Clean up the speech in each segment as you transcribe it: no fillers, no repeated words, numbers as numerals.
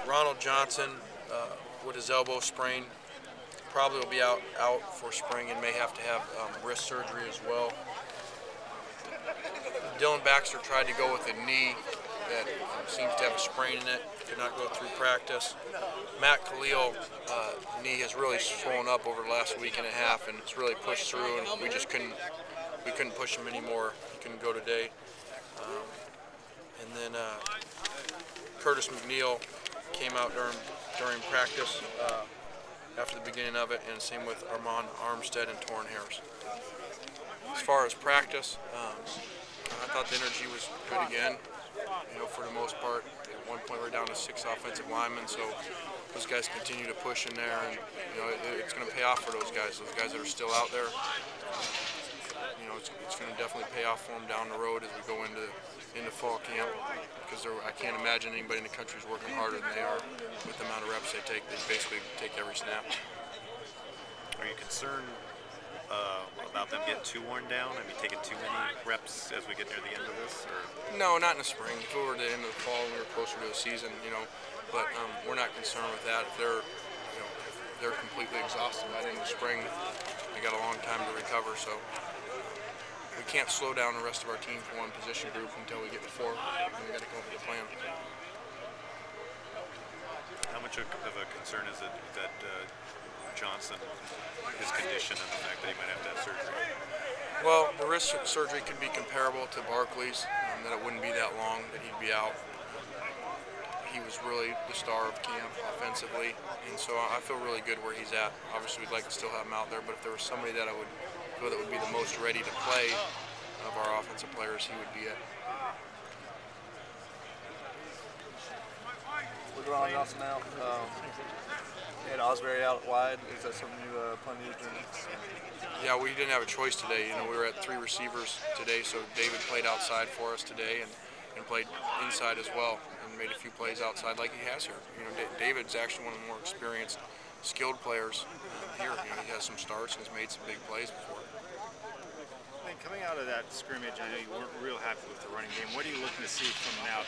Ronald Johnson with his elbow sprain. Probably will be out for spring and may have to have wrist surgery as well. Dylan Baxter tried to go with a knee that seems to have a sprain in it. Could not go through practice. Matt Khalil, knee has really swollen up over the last week and a half, and it's really pushed through, and we couldn't push him anymore. He couldn't go today. And then Curtis McNeil came out during practice after the beginning of it, and same with Armand Armstead and Torrin Harris. As far as practice, I thought the energy was good again. You know, for the most part, at one point we're down to 6 offensive linemen, so those guys continue to push in there, and you know it's going to pay off for those guys that are still out there. You know, it's going to definitely pay off for them down the road as we go into fall camp, because I can't imagine anybody in the country is working harder than they are with the amount of reps they take. They basically take every snap. Are you concerned about them getting too worn down? I mean, taking too many reps as we get near the end of this? Or? No, not in the spring. If we were at the end of the fall and we were closer to the season, you know, but we're not concerned with that. If they're completely exhausted by the end of the spring, they got a long time to recover, so we can't slow down the rest of our team for one position group until we get to 4, and we got to come up with a plan. How much of a concern is it that Johnson, his condition, and the fact that he might have to have surgery? Well, the wrist surgery could be comparable to Barkley's, that it wouldn't be that long that he'd be out. He was really the star of camp offensively, and so I feel really good where he's at. Obviously, we'd like to still have him out there, but if there was somebody that I would feel that would be the most ready to play of our offensive players, he would be it. With Ron Johnson out, and Osbury out wide, is that something you plan to use during? Yeah, we didn't have a choice today. You know, we were at 3 receivers today, so David played outside for us today and played inside as well, and made a few plays outside like he has here. You know, David's actually one of the more experienced, skilled players here. You know, he has some starts and has made some big plays before. Coming out of that scrimmage, I know you weren't real happy with the running game. What are you looking to see from now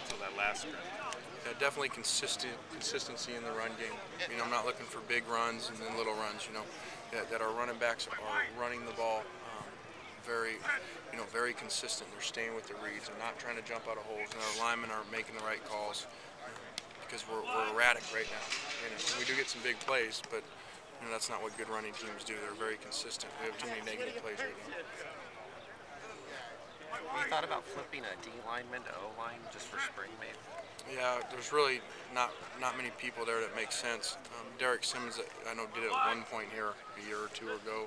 till that last scrimmage? Yeah, definitely consistency in the run game. You know, I'm not looking for big runs and then little runs. You know, that our running backs are running the ball very consistent. They're staying with the reads. They're not trying to jump out of holes, and our linemen are making the right calls because we're erratic right now. You know, we do get some big plays, but you know, that's not what good running teams do. They're very consistent. We have too many negative plays right now. Have you thought about flipping a D lineman to O line just for spring, maybe? Yeah, there's really not many people there that make sense. Derek Simmons, I know, did it at one point here a year or 2 ago,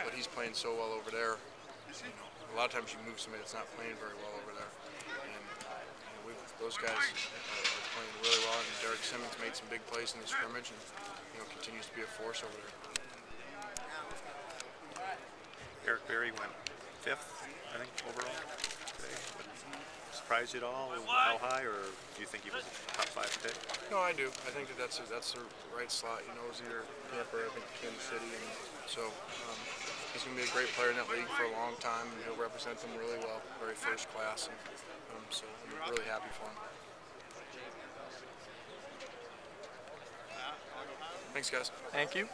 but he's playing so well over there. You know, a lot of times you move somebody that's not playing very well over there, and you know, those guys are playing really well. And Derek Simmons made some big plays in the scrimmage, and you know, continues to be a force over there. Eric Berry went 5th, I think, overall today. Surprised you at all? How high, or do you think he was a top 5 pick? No, I do. I think that's the right slot. You know, it was either Tampa or I think Kansas City, and so he's going to be a great player in that league for a long time, and he'll represent them really well, very first class, and so I'm really happy for him. Thanks, guys. Thank you.